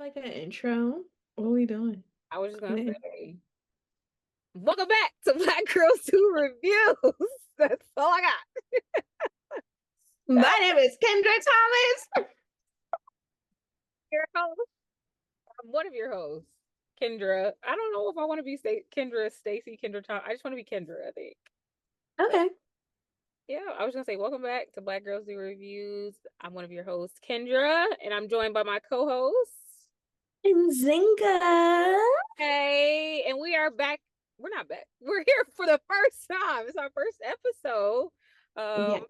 like an intro? What are we doing? I was just gonna Yeah. say, welcome back to Black Girls Who Reviews. That's all I got. My name is Kendra Thomas. Your host. I'm one of your hosts, Kendra. I don't know if I want to be Kendra, Stacy, Kendra Tom. I just want to be Kendra, I think. But Okay. yeah, I was gonna say, welcome back to Black Girls Who Reviews. I'm one of your hosts, Kendra, and I'm joined by my co-host. And Zinga. Hey, and we are back. We're not back. We're here for the first time. It's our first episode. Yeah. Um,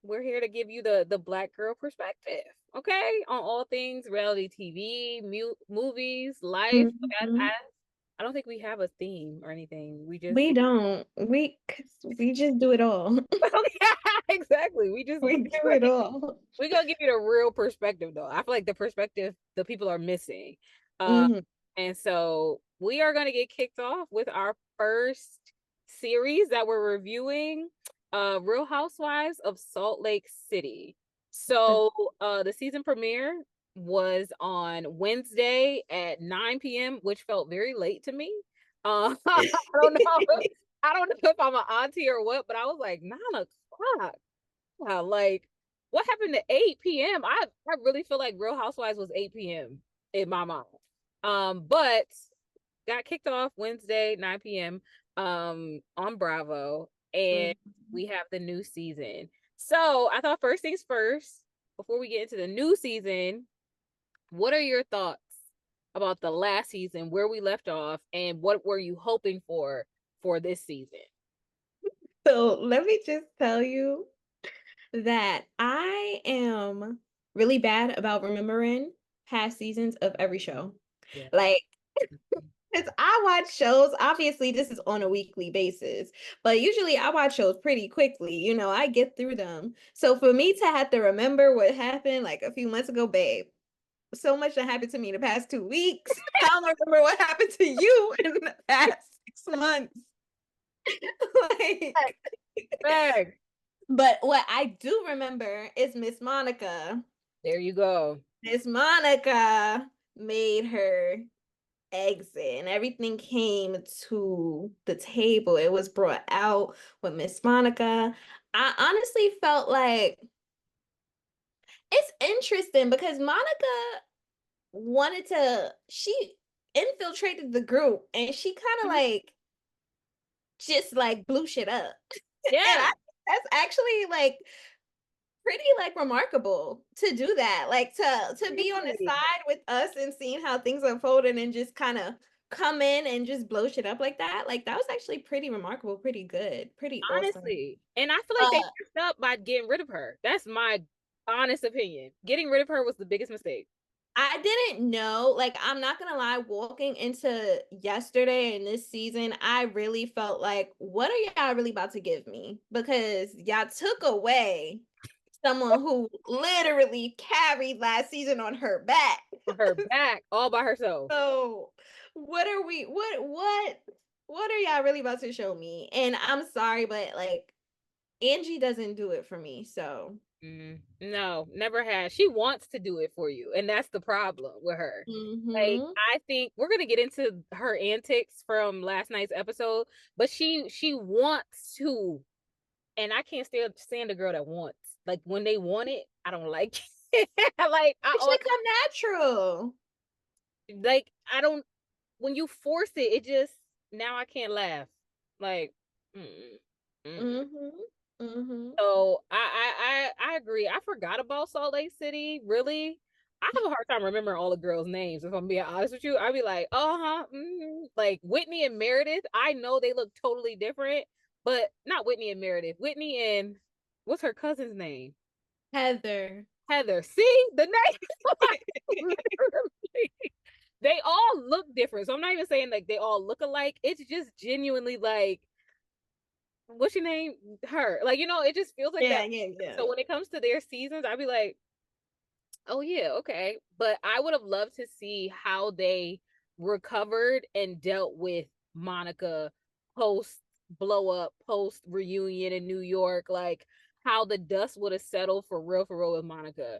we're here to give you the black girl perspective, okay, on all things reality TV, movies, life. Mhm. I don't think we have a theme or anything. We just We don't. 'Cause we just do it all. yeah, exactly. We just We do it all. we're gonna give you the real perspective though. I feel like the perspective the people are missing. Uh, hmm and so we are gonna get kicked off with our first series that we're reviewing, Real Housewives of Salt Lake City. So the season premiere was on Wednesday at 9 p.m., which felt very late to me. I don't know. I don't know if I'm an auntie or what, but I was like, 9 o'clock. Wow, like what happened to 8 p.m.? I really feel like Real Housewives was 8 p.m. in my mind. But got kicked off Wednesday, 9 p.m. On Bravo, and we have the new season. So I thought first things first, before we get into the new season, what are your thoughts about the last season, where we left off, and what were you hoping for this season? So let me just tell you that I am really bad about remembering past seasons of every show. Yeah. Like, because I watch shows, obviously, this is on a weekly basis, but usually I watch shows pretty quickly. I get through them. So for me to have to remember what happened like a few months ago, babe, so much that happened to me in the past 2 weeks. I don't remember what happened to you in the past 6 months. Like, Bag. but what I do remember is Miss Monica. There you go. Miss Monica made her exit and everything came to the table. It was brought out with Miss Monica. I honestly felt like it's interesting because Monica she infiltrated the group and she kind of Mhm. like just like blew shit up. And Yeah, that's actually like pretty like remarkable to do that. Like to be on the seriously. side with us and seeing how things unfolded and just kind of come in and just blow shit up like that. Like that was actually pretty remarkable, pretty good, pretty awesome. Honestly. And I feel like they Uh messed up by getting rid of her. That's my honest opinion. Getting rid of her was the biggest mistake. I didn't know, like I'm not gonna lie, walking into yesterday and this season, I really felt like, what are y'all really about to give me? Because y'all took away someone who literally carried last season on her back. On her back, all by herself. So what are we what are y'all really about to show me? And I'm sorry, but like Angie doesn't do it for me. So No, never has. She wants to do it for you, and that's the problem with her. Like, mm-hmm. I think we're gonna get into her antics from last night's episode, but she wants to, and I can't stand a girl that wants. Like when they want it, I don't like it. Like It should come natural. I don't when you force it, it just now I can't laugh. Like, mm-mm, mm-mm. Mm-hmm. Mm-hmm. So I agree. I forgot about Salt Lake City. Really, I have a hard time remembering all the girls' names. If I'm being honest with you, I'd be like, uh-huh, like Whitney and Meredith. I know they look totally different, but not Whitney and Meredith. Whitney and what's her cousin's name? Heather. Heather. See the name? Literally. They all look different. So I'm not even saying like they all look alike. It's just genuinely like, what's your name? Her. Like, it just feels like Yeah, that. yeah, yeah. So when it comes to their seasons, I'd be like, oh yeah, okay. But I would have loved to see how they recovered and dealt with Monica post blow up, post reunion in New York, like how the dust would have settled for real with Monica.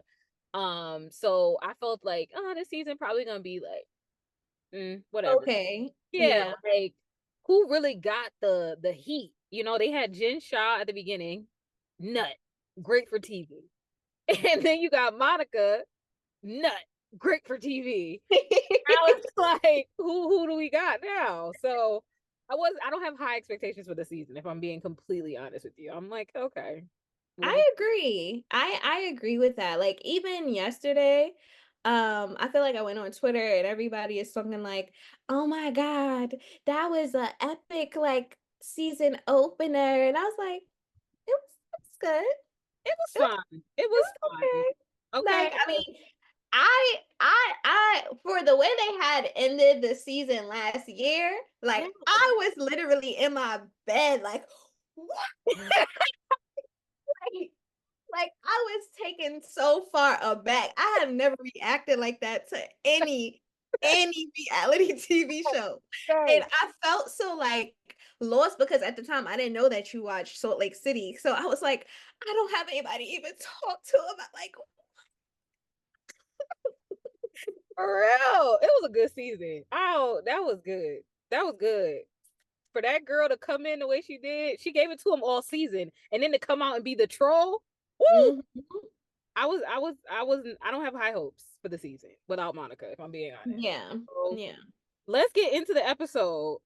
So I felt like, oh, this season probably gonna be like, whatever. Okay. Yeah, Yeah. like who really got the heat? You know, they had Jen Shaw at the beginning, nut, great for TV. And then you got Monica, nut, great for TV. Now it's like, who do we got now? So I don't have high expectations for the season, if I'm being completely honest with you. I'm like, okay, we'll I agree. I agree with that. Like even yesterday, I feel like I went on Twitter and everybody is talking like, "Oh my God, that was a epic like season opener." And I was like, it was good. it was It was fun. It it was was fun. okay. Like, Okay. I mean, I for the way they had ended the season last year, Yeah. like I was literally in my bed, like, what? Like I was taken so far aback. I have never reacted like that to any reality TV show. And Okay. I felt so like lost because at the time I didn't know that you watched Salt Lake City. So I was like, I don't have anybody to even talk to about like For real. It was a good season. Oh, that was good. That was good. For that girl to come in the way she did, she gave it to him all season. And then to come out and be the troll. Woo! mhm. I don't have high hopes for the season without Monica, if I'm being honest. Yeah. So Yeah. let's get into the episode.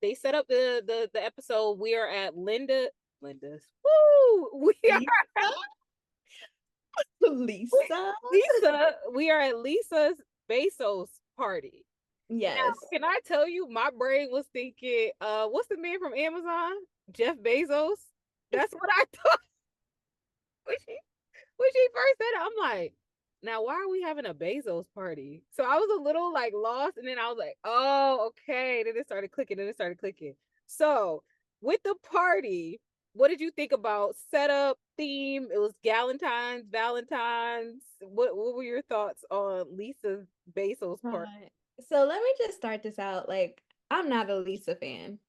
They set up the episode. We are at Linda's. Woo! Lisa? Lisa? We are at Lisa's Bezos party. Now, Yes. can I tell you, my brain was thinking, what's the man from Amazon? Jeff Bezos. That's what I thought when she first said it. I'm like, now why are we having a Bezos party? So I was a little like lost, and then I was like, oh, okay. Then it started clicking, and it started clicking. So with the party, what did you think about setup, theme? It was Valentine's. What were your thoughts on Lisa's Bezos party? Right. So let me just start this out. Like, I'm not a Lisa fan.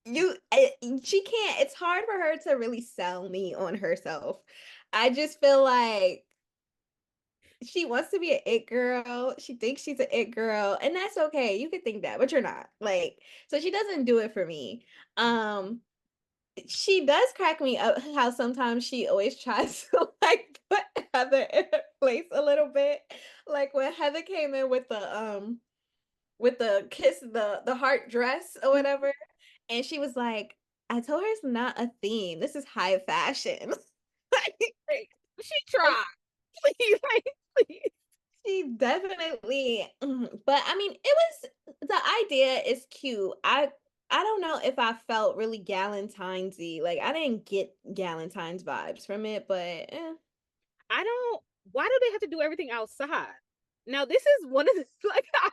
She can't, it's hard for her to really sell me on herself. I just feel like she wants to be an it girl. She thinks she's an it girl, and that's okay. You could think that, but you're not. Like, so she doesn't do it for me. Um, she does crack me up how sometimes she always tries to like put Heather in her place a little bit. Like when Heather came in with the kiss, the heart dress or whatever. And she was like, I told her it's not a theme. This is high fashion. like, Like, she like tried. Please, like, please. she definitely but I mean it was the idea is cute. I don't know if I felt really Galentinesy. Like I didn't get Galentine's vibes from it, but I don't. Why do they have to do everything outside? Now, this is one of the like I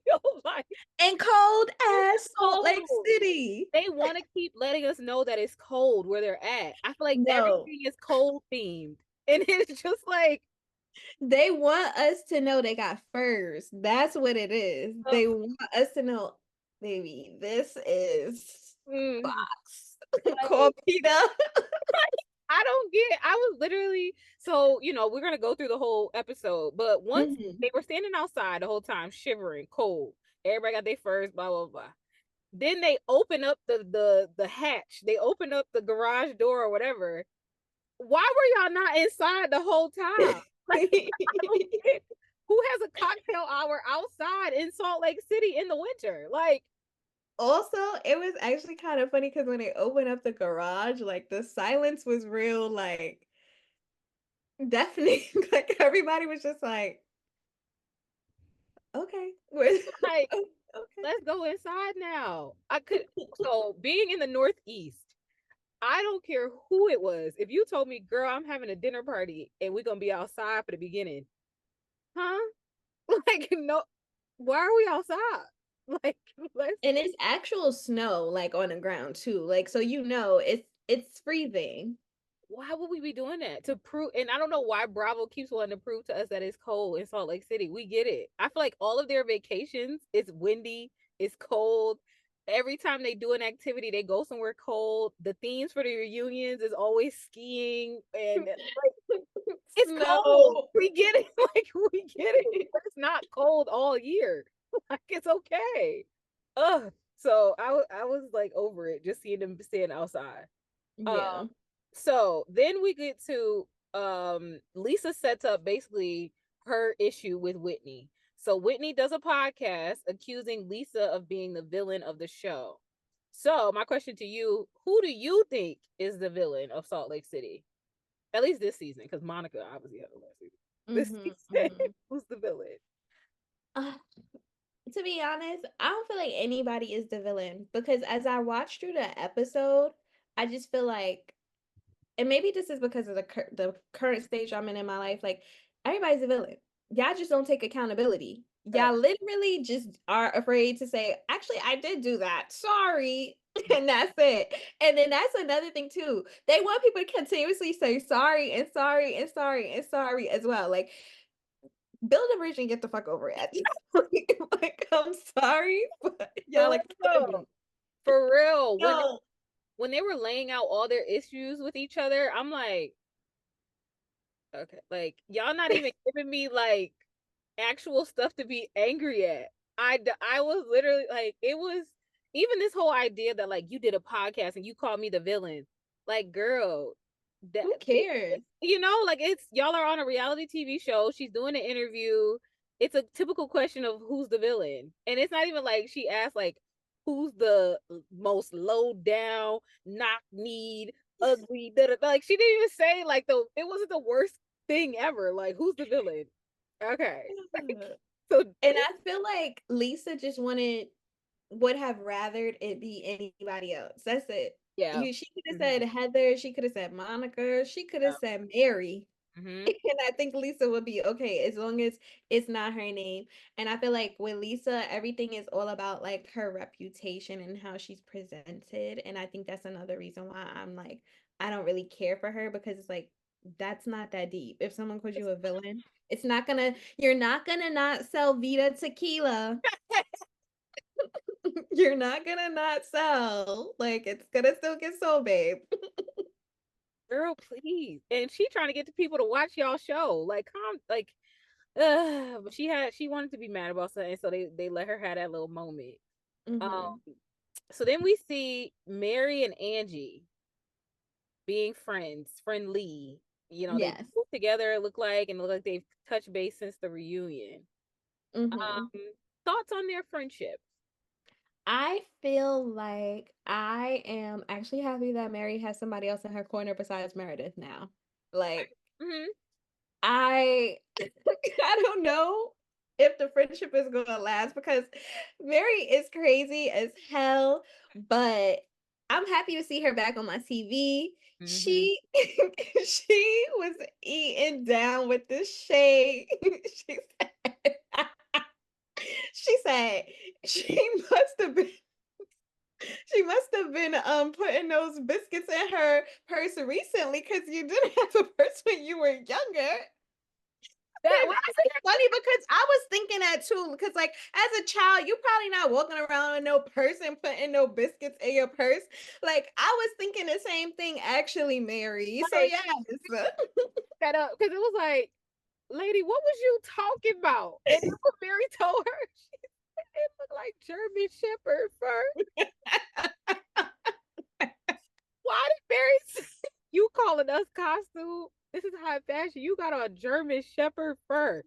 feel like and cold it's as Salt Lake cold. City. They want to keep letting us know that it's cold where they're at. I feel like No. everything is cold themed, and it's just like, They want us to know they got furs. That's what it is. They want us to know, baby, this is mm, Fox. Call like PETA. I don't get. I was literally so we're gonna go through the whole episode, but once Mhm. they were standing outside the whole time, shivering, cold. Everybody got their furs, blah blah blah. Then they open up the hatch. They open up the garage door or whatever. Why were y'all not inside the whole time? Like, I don't get who has a cocktail hour outside in Salt Lake City in the winter? Like, Also, it was actually kind of funny because when they opened up the garage, like the silence was real, like deafening. Like everybody was just like, okay, like, okay. let's go inside now. I could so being in the Northeast, I don't care who it was. If you told me, girl, I'm having a dinner party and we're gonna be outside for the beginning, huh? Like, no, why are we outside? Like, let's And it's actual snow like on the ground too. Like so it's freezing. why would we be doing that to prove? And I don't know why Bravo keeps wanting to prove to us that it's cold in Salt Lake City. We get it. I feel like all of their vacations, it's windy, it's cold. Every time they do an activity, they go somewhere cold. The themes for the reunions is always skiing and like It's cold. No. We get it. Like we get it. But it's not cold all year. Like it's okay. Ugh. So I was like over it just seeing them stand outside. Um Yeah. so then we get to Lisa sets up basically her issue with Whitney. So Whitney does a podcast accusing Lisa of being the villain of the show. So my question to you, who do you think is the villain of Salt Lake City? At least this season, because Monica obviously had the last season. This season, Mm-hmm. who's the villain? Uh, to be honest, I don't feel like anybody is the villain because as I watched through the episode, I just feel like, and maybe this is because of the current stage I'm in my life, like everybody's a villain. Y'all just don't take accountability. Uh, Y'all literally just are afraid to say, actually, I did do that. Sorry. And that's it. And then that's another thing too. They want people to continuously say sorry and sorry and sorry and sorry as well. Like build a bridge and get the fuck over it. like, I'm sorry, but for y'all like real, for real. no. When they were laying out all their issues with each other, I'm like, okay, like y'all not even giving me like actual stuff to be angry at. I was literally like, it was even this whole idea that like you did a podcast and you called me the villain. Like, girl, that Who cares? like it's y'all are on a reality TV show. She's doing an interview. It's a typical question of who's the villain, and it's not even like she asked like who's the most low down, knock kneed, ugly. Like she didn't even say like the it wasn't the worst thing ever. Like who's the villain? Okay, so And I feel like Lisa just would have rathered it be anybody else. That's it. yeah, She could have mm-hmm. said Heather, she could have said Monica, she could have Yeah. said Mary. Mm-hmm. And I think Lisa would be okay as long as it's not her name. And I feel like with Lisa, everything is all about like her reputation and how she's presented. And I think that's another reason why I'm like, I don't really care for her because it's like, that's not that deep. If someone calls you a villain, you're not gonna not sell Vita tequila. You're not gonna not sell. Like, it's gonna still get sold, babe. Girl, please. And she trying to get the people to watch y'all show. Like, like, but she wanted to be mad about something, so they let her have that little moment. Hmm. Um, so then we see Mary and Angie being friendly. They Yes. moved together, it looked like, and it looked like they've touched base since the reunion. Hmm. Um, thoughts on their friendship? I feel like I am actually happy that Mary has somebody else in her corner besides Meredith now. Like, Mm-hmm. I I don't know if the friendship is gonna last because Mary is crazy as hell, but I'm happy to see her back on my TV. Mm-hmm. She she was eating down with the shade. She said she said she must have been she must have been putting those biscuits in her purse recently because you didn't have a purse when you were younger. That And it's funny because I was thinking that too. Because like as a child, you probably not walking around with no purse and putting no biscuits in your purse. Like I was thinking the same thing actually, Mary. So like yes. that up because it was like, lady, what was you talking about? And then what Mary told her, it looked like German Shepherd fur. Why did Mary say, you calling us costume? This is high fashion. You got on German Shepherd fur.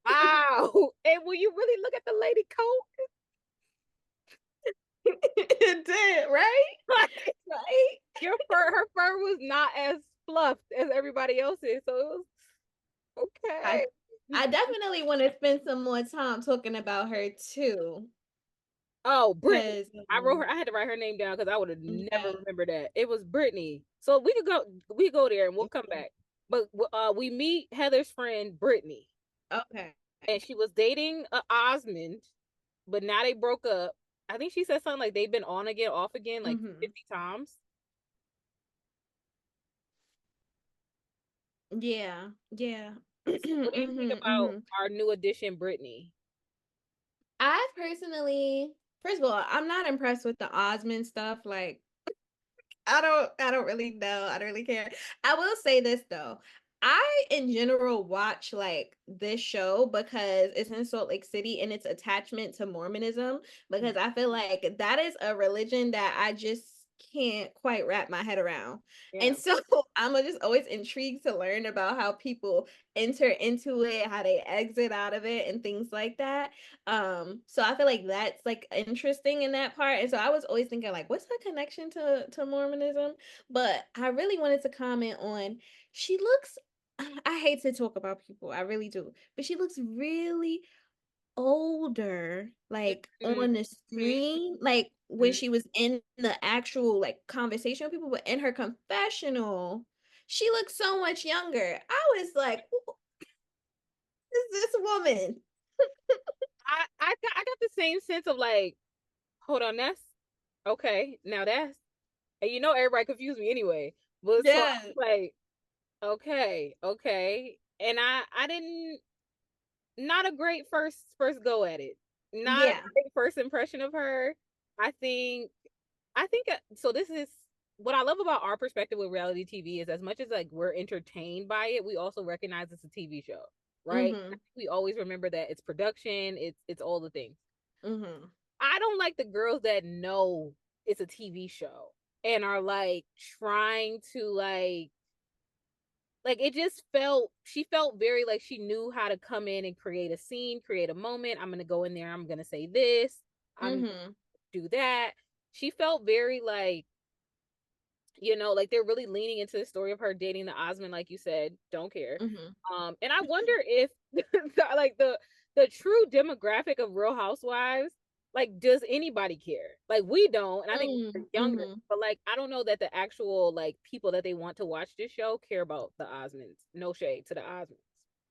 Wow. And when you really look at the lady coat, It did, right? like Right? her fur was not as fluffed as everybody else's. So it was I okay. I definitely want to spend some more time talking about her too. Oh, Brittany. Because I had to write her name down because I would have never yeah. remembered that. It was Brittany. So we go there and we'll come back. But we meet Heather's friend Brittany, Okay. and she was dating Osmond, but now they broke up. I think she said something like they've been on again, off again, like Hmm. 50 times. Yeah. Yeah. What do you think Hmm. about Hmm. our new addition, Brittany? I personally, first of all, I'm not impressed with the Osmond stuff. Like, I don't really know. I don't really care. I will say this though. I in general watch like this show because it's in Salt Lake City and its attachment to Mormonism, because I feel like that is a religion that I just can't quite wrap my head around. Yeah. And so I'm just always intrigued to learn about how people enter into it, how they exit out of it and things like that. So I feel like that's like interesting in that part. And so I was always thinking like what's the connection to Mormonism? But I really wanted to comment on she looks I hate to talk about people, I really do, but she looks really older, like, Mhm. on the screen, like, when Mhm. she was in the actual, like, conversation with people, but in her confessional, she looks so much younger. I was like, "Who is this woman?" I got the same sense of like, hold on, that's okay. Now that's, and you know everybody confused me anyway. But so I Yeah. was like, okay, okay. And I didn't, not a great first go at it. Not a Yeah. great first impression of her. I think so this is what I love about our perspective with reality TV is as much as like we're entertained by it, we also recognize it's a TV show, right? I Mhm. think we always remember that it's production, it's all the things. Mhm. I don't like the girls that know it's a TV show and are like trying to like it just felt, she felt very like she knew how to come in and create a scene, create a moment. I'm gonna go in there, I'm gonna say this, I'm gonna Mhm. do that. She felt very like, you know, like they're really leaning into the story of her dating the Osmond, like you said, don't care. Mhm. And I wonder if like the true demographic of Real Housewives, like, does anybody care? Like we don't, and I think we're Mm. younger, Mhm. but like I don't know that the actual like people that they want to watch this show care about the Osmonds. No shade to the Osmonds.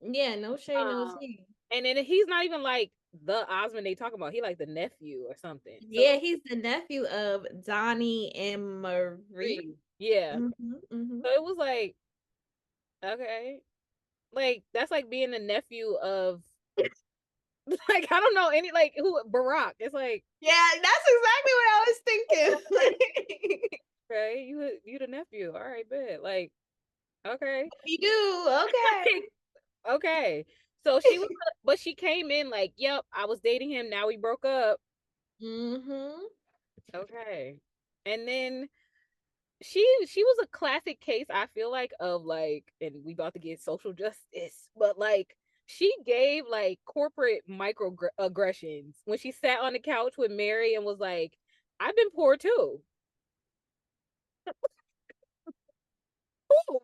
Yeah, no shade, no Um, tea. and then he's not even like the Osmond they talk about. He like the nephew or something. So Yeah, he's the nephew of Donnie and Marie. yeah. Mhm, mhm. So it was like, okay. Like that's like being the nephew of like I don't know any like who Barack. It's like, Yeah, that's exactly what I was thinking. Like, okay, you the nephew. All right, bet. Like, okay. you do, okay. Okay. So she was, but she came in like, yep, I was dating him, now we broke up. Mhm. Okay. And then she was a classic case, I feel like, of like, and we about to get social justice, but like she gave like corporate microaggressions when she sat on the couch with Mary and was like, I've been poor too.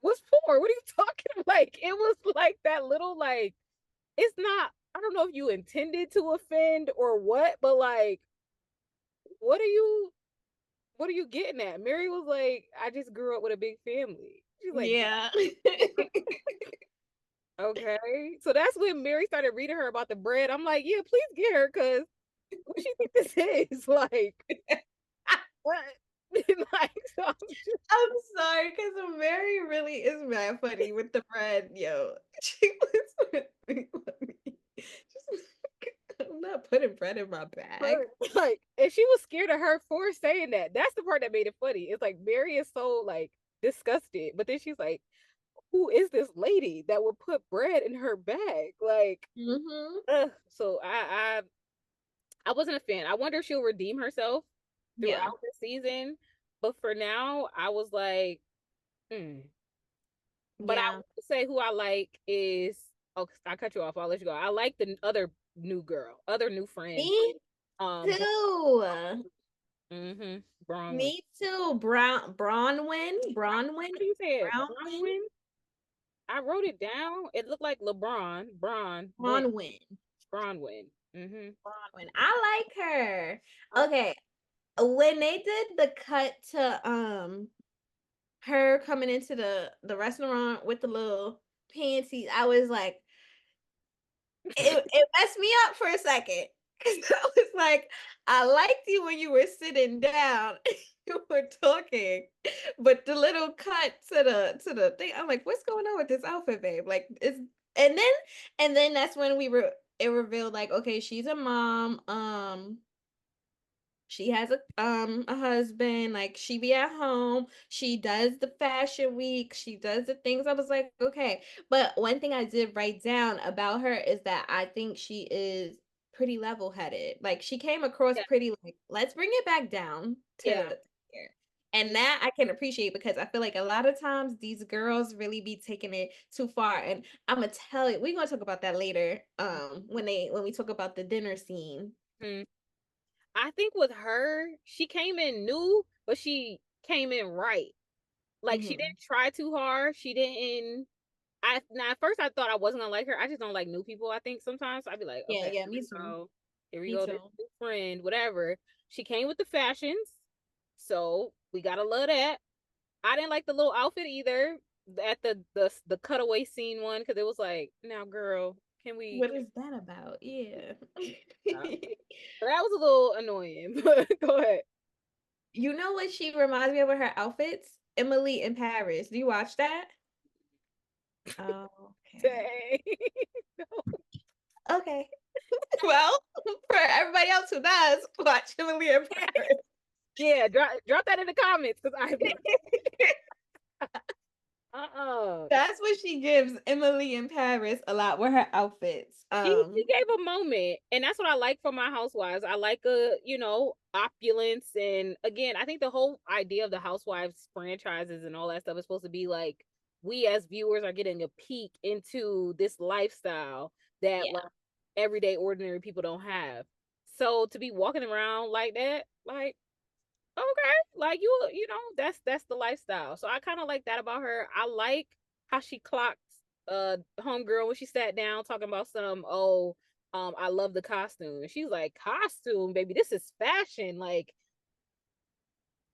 Was poor. What are you talking? Like it was like that little like, it's not, I don't know if you intended to offend or what, but like what are you, what are you getting at? Mary was like, I just grew up with a big family. She's like, Yeah. okay. So that's when Mary started reading her about the bread. I'm like, yeah, please get her, because what she think this is? Like, what? Like, so I'm just I'm sorry, because Mary really is mad funny with the bread, yo. She was really funny. She's like, I'm not putting bread in my bag. like, and she was scared of her for saying that. That's the part that made it funny. It's like Mary is so like disgusted, but then she's like, who is this lady that would put bread in her bag? Like, Mhm. ugh. So I wasn't a fan. I wonder if she'll redeem herself Yeah. throughout the season. But for now, I was like, hmm. But I Yeah. would say who I like is, oh, I cut you off. I'll let you go. I like the other new girl, other new friend. Me Um, too. mm-hmm, Bronwyn. Me too. Bronwyn. Bronwyn. How do you say it? Bronwyn. Bronwyn. I wrote it down. It looked like LeBron. Bronwyn. Bronwyn. Bronwyn. Mm-hmm. Bronwyn. I like her. I, Okay. When they did the cut to her coming into the restaurant with the little panties, I was like, it messed me up for a second. Cause I was like, I liked you when you were sitting down, you were talking, but the little cut to the thing, I'm like, what's going on with this outfit, babe? Like, it's and then and then that's when we were it revealed like, okay, she's a mom. She has a husband, like she be at home, she does the fashion week, she does the things. I was like, okay. But one thing I did write down about her is that I think she is pretty level-headed. Like she came across Yeah, pretty like, let's bring it back down yeah. to here. And that I can appreciate because I feel like a lot of times these girls really be taking it too far. And I'm gonna tell you, we're gonna talk about that later. When we talk about the dinner scene. Mhm. I think with her, she came in new, but she came in right. Like she Hmm. didn't try too hard. She didn't. I now at first I thought I wasn't gonna like her. I just don't like new people. I think sometimes I'd be like, Yeah, okay, yeah, here me we too. go, here we Me go, this too. new friend, whatever. She came with the fashions, so we gotta love that. I didn't like the little outfit either at the cutaway scene one because it was like, now girl, can we? What is that about? Yeah. So that was a little annoying. But go ahead. You know what she reminds me of with her outfits? Emily in Paris. Do you watch that? Oh, okay. Dang. Okay. Well, for everybody else who does, watch Emily in Paris. Yeah, drop that in the comments because I uh-uh. That's what she gives Emily in Paris a lot with her outfits. She gave a moment, and that's what I like from my housewives. I like opulence, and again, I think the whole idea of the Housewives franchises and all that stuff is supposed to be like we as viewers are getting a peek into this lifestyle that like Yeah. everyday ordinary people don't have. So to be walking around like that, like okay, like that's the lifestyle. So I kind of like that about her. I like how she clocked homegirl when she sat down talking about I love the costume. And she's like, costume, baby, this is fashion. Like,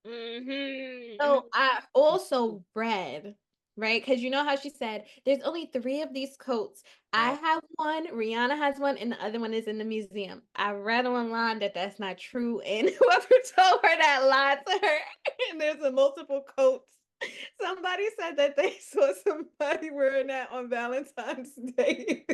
mm-hmm, So I also read, right? Because you know how she said there's only three of these coats. I right. have one, Rihanna has one, and the other one is in the museum. I read online that that's not true, and whoever told her that lied to her. And there's a multiple coats. Somebody said that they saw somebody wearing that on Valentine's Day.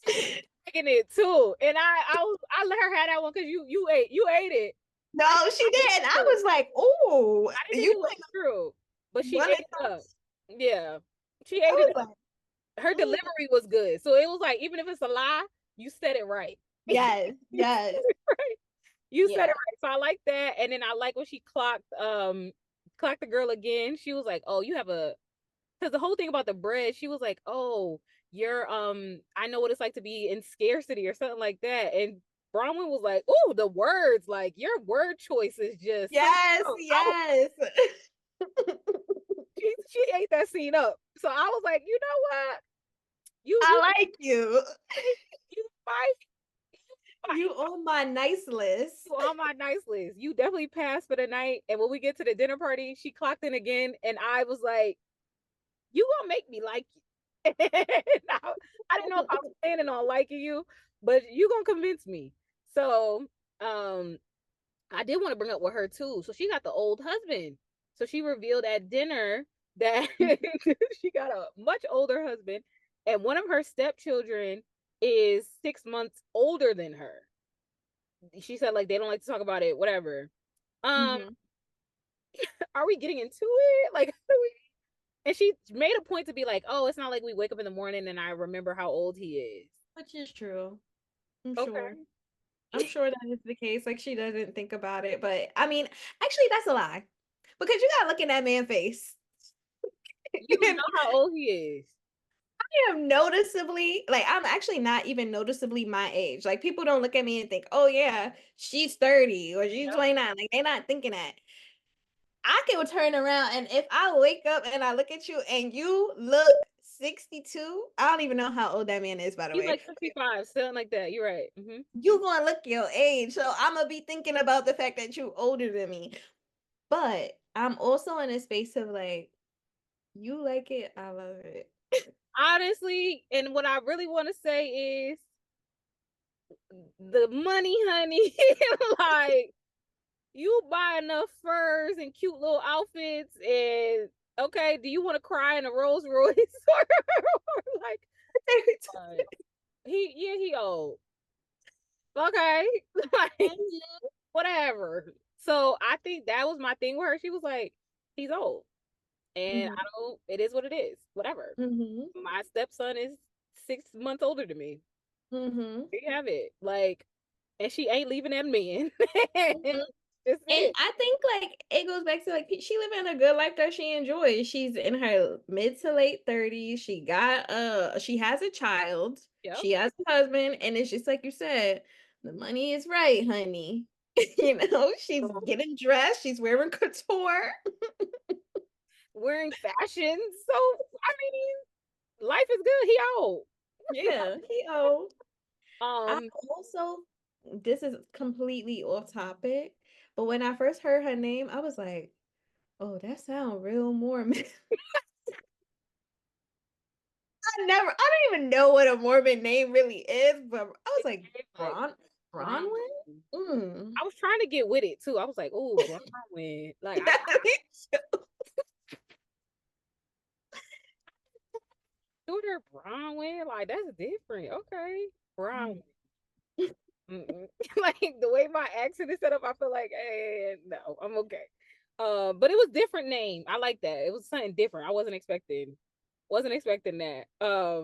Taking it too. And I let her have that one because you ate it. No, she I didn't did. I think was like, "Oh, I didn't think you it was true. But she one of ate it up. those." Yeah. She I ate it was up. like, Her "Mm, delivery was good. So it was like, even if it's a lie, you said it right. You yes, said yes, it right. You said it yeah." right. So I like that. And then I like when she clocked the girl again. She was like, oh, you have a because the whole thing about the bread, she was like, oh, you're I know what it's like to be in scarcity or something like that. And Bronwyn was like, oh, the words, like your word choice is just something Yes, else. yes. She ate that scene up. So I was like, you know what? You I like you. you fight, you You fight. on my nice list. You on my nice list. You definitely passed for the night. And when we get to the dinner party, she clocked in again, and I was like, "You gonna make me like you?" I didn't know if I was planning on liking you, but you gonna convince me. So, um, I did want to bring up with her too. So she got the old husband. So she revealed at dinner that she got a much older husband, and one of her stepchildren is 6 months older than her. She said like they don't like to talk about it, whatever. Um, Mhm. are we getting into it? Like, and she made a point to be like, oh, it's not like we wake up in the morning and I remember how old he is. Which is true. I'm sure. Okay. I'm sure that is the case. Like she doesn't think about it, but I mean, actually, that's a lie because you gotta look in that man's face. You And know how old he is. I am noticeably, like, I'm actually not even noticeably my age. Like, people don't look at me and think, oh, yeah, she's 30 or she's Yep. 29. Like, they're not thinking that. I can turn around and if I wake up and I look at you and you look 62, I don't even know how old that man is, by the He's way. like 55, something like that. You're right. Mm-hmm. You gonna look your age. So I'm gonna be thinking about the fact that you older than me. But I'm also in a space of like, you like it, I love it. Honestly, and what I really want to say is the money, honey. Like, you buy enough furs and cute little outfits, and okay, do you want to cry in a Rolls Royce or like, he old. Okay. Like, Mhm. whatever. So I think that was my thing with her. She was like, he's old. And Mhm. I don't, it is what it is. Whatever. Mhm. My stepson is 6 months older than me. Mhm. There you have it. Like, and she ain't leaving that man. Mhm. That's And it. I think like it goes back to like she living a good life that she enjoys. She's in her mid to late 30s. She has a child. Yep. She has a husband, and it's just like you said, the money is right, honey. She's getting dressed, she's wearing couture. Wearing fashion. So I mean, life is good. He old. Yeah, he old. I um, also this is completely off topic, but when I first heard her name, I was like, oh, that sounds real Mormon. I don't even know what a Mormon name really is, but I was it's like, like Bronwyn. Bronwyn? Mm. I was trying to get with it too. I was like, oh, Bronwyn. Like I daughter Bronwyn. Like that's different. Okay, Bronwyn. Like the way my accent is set up, I feel like, no, I'm okay. But it was different name. I like that. It was something different. I wasn't expecting that. I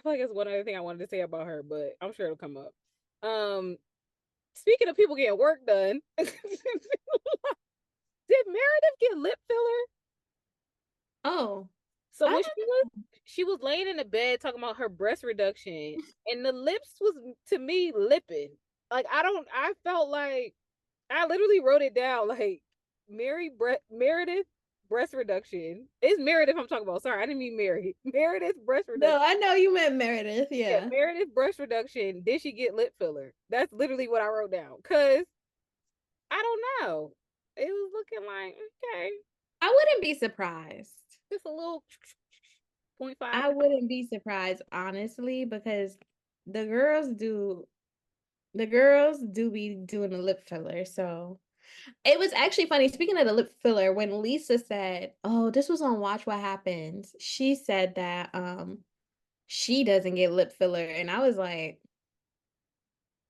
feel like it's one other thing I wanted to say about her, but I'm sure it'll come up. Um, Speaking of people getting work done, did Meredith get lip filler? Oh, So I when she was laying in the bed talking about her breast reduction, and the lips was to me lipping. Like I felt like I literally wrote it down like Meredith breast reduction. It's Meredith I'm talking about. Sorry, I didn't mean Mary. Meredith breast no, reduction. I know you meant Meredith. Yeah, Yeah, Meredith breast reduction. Did she get lip filler? That's literally what I wrote down. Cause I don't know. It was looking like okay, I wouldn't be surprised. just a little point five. I wouldn't be surprised honestly because the girls do the girls do be doing the lip filler. So it was actually funny. Speaking of the lip filler, when Lisa said, "Oh, this was on Watch What Happens," she said that she doesn't get lip filler, and I was like,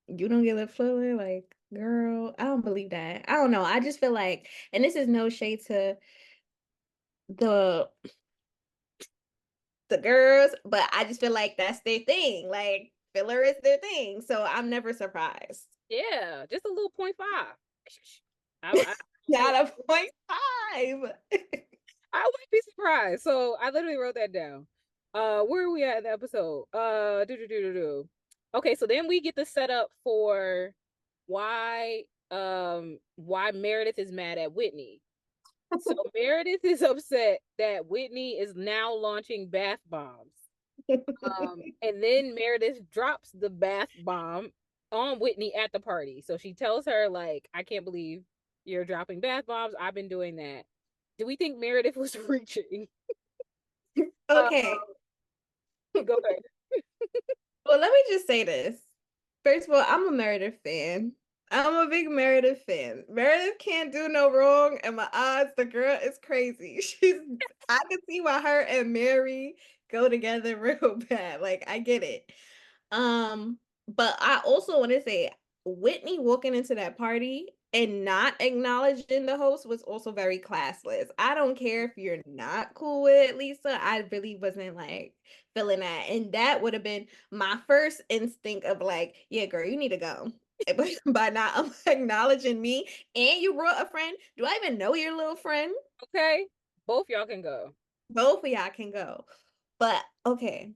"You don't get lip filler?" Like, girl, I don't believe that. I don't know. I just feel like, and this is no shade to the the girls, but I just feel like that's their thing. Like filler is their thing, so I'm never surprised. Yeah, just a little point five. I Not a point five. I wouldn't be surprised. So I literally wrote that down. Where are we at in the episode? Do. Okay, so then we get the setup for why Meredith is mad at Whitney. So Meredith is upset that Whitney is now launching bath bombs. And then Meredith drops the bath bomb on Whitney at the party. So she tells her, like, I can't believe you're dropping bath bombs. I've been doing that. Do we think Meredith was reaching? Uh, Okay. Go ahead. Well, let me just say this. First of all, I'm a Meredith fan. I'm a big Meredith fan. Meredith can't do no wrong, and my odds, the girl is crazy. I can see why her and Mary go together real bad. Like, I get it. But I also want to say Whitney walking into that party and not acknowledging the host was also very classless. I don't care if you're not cool with Lisa. I really wasn't like feeling that. And that would have been my first instinct of like, yeah, girl, you need to go. But by not acknowledging me and you brought a friend. Do I even know your little friend? Okay. Both y'all can go. Both of y'all can go. But okay,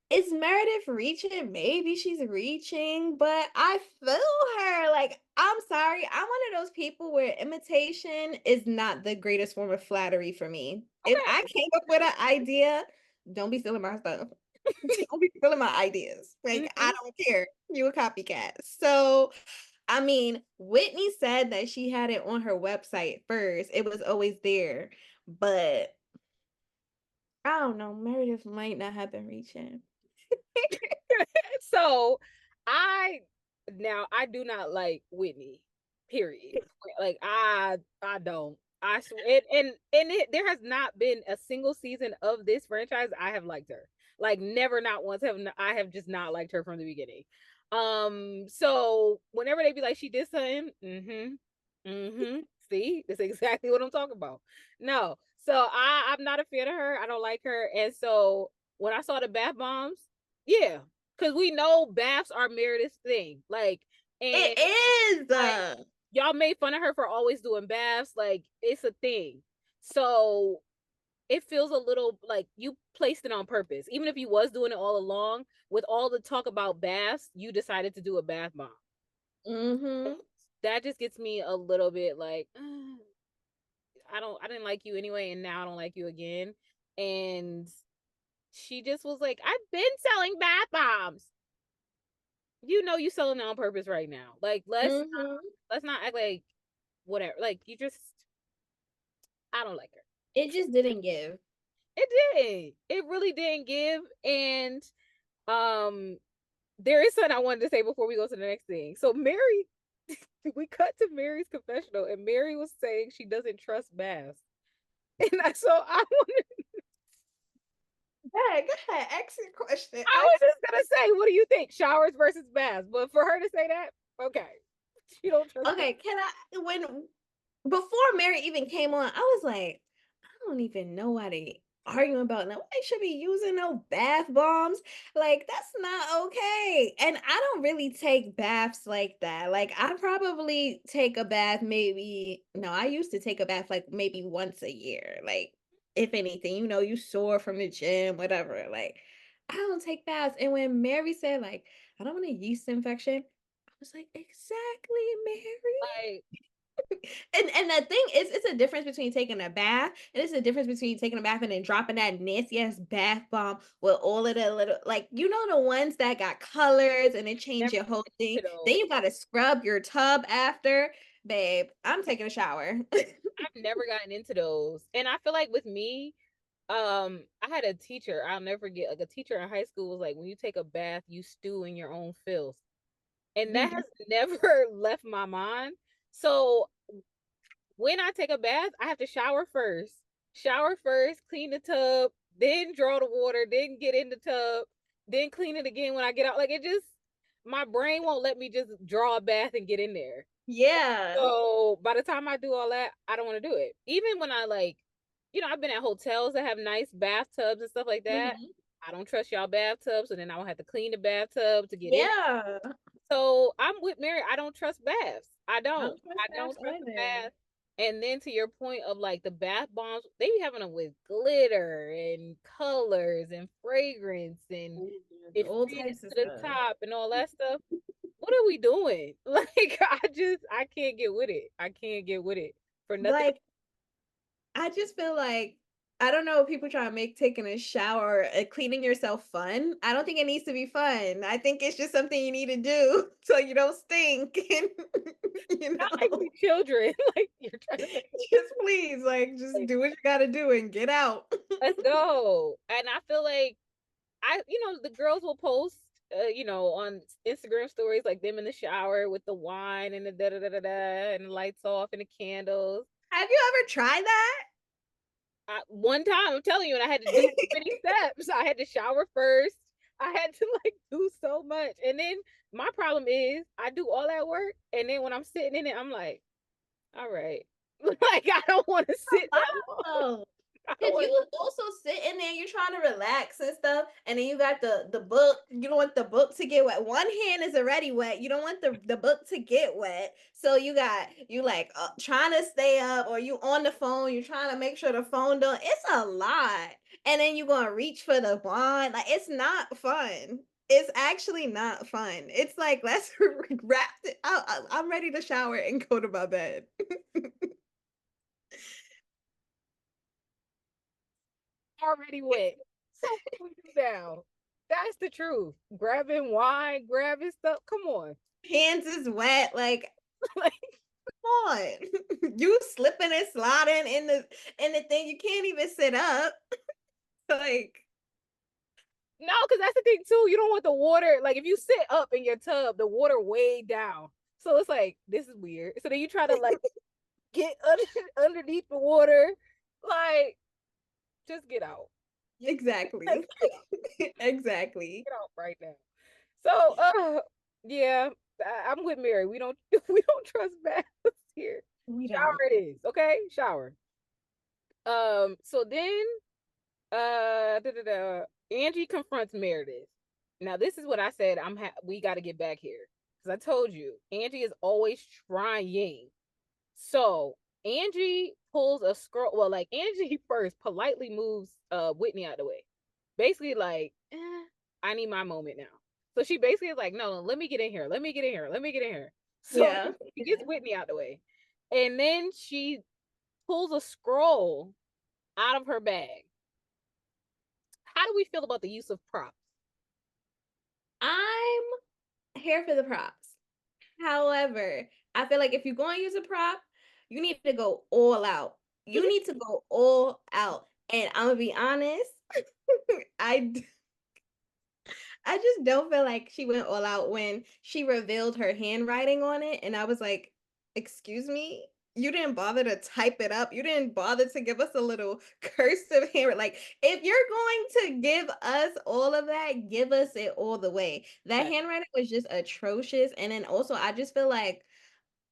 is Meredith reaching? Maybe she's reaching, but I feel her. Like, I'm sorry. I'm one of those people where imitation is not the greatest form of flattery for me. If I Okay. came up with an idea, don't be stealing my stuff. Don't be stealing my ideas. Like, I Mhm. don't care. You a copycat. So, I mean, Whitney said that she had it on her website first. It was always there. But I don't know. Meredith might not have been reaching. So I do not like Whitney. Period. Like I don't. I swear there has not been a single season of this franchise I have liked her. Like never, not once I have just not liked her from the beginning. So whenever they be like, she did something, see, that's exactly what I'm talking about. No, so I'm not a fan of her. I don't like her, and so when I saw the bath bombs, yeah, because we know baths are Meredith's thing, like, and It is. like y'all made fun of her for always doing baths, like it's a thing. So it feels a little like you placed it on purpose. Even if you was doing it all along, with all the talk about baths, you decided to do a bath bomb. Mm-hmm. That just gets me a little bit like I didn't like you anyway, and now I don't like you again. And she just was like, I've been selling bath bombs. You know you selling it on purpose right now. Like Mm-hmm. let's not act like whatever. Like you just I don't like her. It just didn't give. It did. It really didn't give. And um there is something I wanted to say before we go to the next thing. So Mary, we cut to Mary's confessional, and Mary was saying she doesn't trust baths. So Go ahead, ask your question. I was just gonna say, what do you think? Showers versus baths. But for her to say that, okay. She don't trust baths. Okay, can I when before Mary even came on, I was like, I don't even know why they arguing about now. They should be using no bath bombs. Like, that's not okay. And I don't really take baths like that. Like, I probably take a bath maybe, no, I used to take a bath like maybe once a year. Like, if anything, you sore from the gym, whatever. Like, I don't take baths. And when Mary said, like, I don't want a yeast infection, I was like, exactly, Mary. Like, And the thing is, it's a difference between taking a bath, and it's a difference between taking a bath and then dropping that nasty ass bath bomb with all of the little, like, the ones that got colors and it change never your whole thing. into Then those. you gotta scrub your tub after. Babe, I'm taking a shower. I've never gotten into those. And I feel like with me, I had a teacher, I'll never forget, like a teacher in high school was like, when you take a bath, you stew in your own filth. And that has never left my mind. So when I take a bath, I have to shower first. Shower first, clean the tub, then draw the water, then get in the tub, then clean it again when I get out. Like it just my brain won't let me just draw a bath and get in there. Yeah. So by the time I do all that, I don't want to do it. Even when I like, I've been at hotels that have nice bathtubs and stuff like that. Mhm. I don't trust y'all bathtubs, so then I will have to clean the bathtub to get in. Yeah. So I'm with Mary. I don't trust baths. I I don't. don't trust I don't baths trust the either. bath. And then to your point of like the bath bombs, they be having them with glitter and colors and fragrance and it All fitted types of to the stuff. top and all that stuff. What are we doing? Like I can't get with it. I can't get with it for nothing. Like, I just feel like I don't know if people try to make taking a shower and cleaning yourself fun. I don't think it needs to be fun. I think it's just something you need to do so you don't stink. And, you Not like know, we children. Like you're trying to make it just please, like, just like, do what you got to do and get out. let's go. And I feel like the girls will post, on Instagram stories like them in the shower with the wine and the da da da da da and the lights off and the candles. Have you ever tried that? One time, I'm telling you, and I had to do so many steps. I had to shower first. I had to like do so much, and then my problem is I do all that work, and then when I'm sitting in it, I'm like, all right, like I don't want to sit that long. Oh, I don't because want you to. was also sitting there, you're trying to relax and stuff, and then you got the book. You don't want the book to get wet. One hand is already wet. You don't want the book to get wet. So you like trying to stay up, or you on the phone. You're trying to make sure the phone don't. It's a lot, and then you're gonna reach for the wand. Like it's not fun. It's actually not fun. It's like let's wrap it. I'm ready to shower and go to my bed. Already wet. So what do we do now? That's the truth. Grabbing wine, grabbing stuff. Come on. Hands is wet. Like Like, on. You slipping and sliding in the thing. You can't even sit up. Like no, because that's the thing too. You don't want the water. Like if you sit up in your tub, the water way down. So it's like this is weird. So then you try to like get underneath the water. Like just get out. Just exactly. get out. Exactly. Get out right now. So Yeah, I'm with Mary. We don't we don't trust baths here. We don't. Shower it is, okay? Shower. So then Angie confronts Meredith. Now this is what I said. We got to get back here because I told you Angie is always trying. So Angie pulls a scroll. Well, like Angie first politely moves Whitney out of the way, basically like, I need my moment now. So she basically is like, no, let me get in here. Let me get in here. Let me get in here. So Yeah. she gets Whitney out of the way, and then she pulls a scroll out of her bag. How do we feel about the use of props? I'm here for the props. However, I feel like if you're going to use a prop, you need to go all out. You need to go all out. And I'm gonna be honest, I I just don't feel like she went all out when she revealed her handwriting on it. And I was like, excuse me? You didn't bother to type it up. You didn't bother to give us a little cursive hand. Like, if you're going to give us all of that, give us it all the way. That Okay. handwriting was just atrocious. And then also, I just feel like,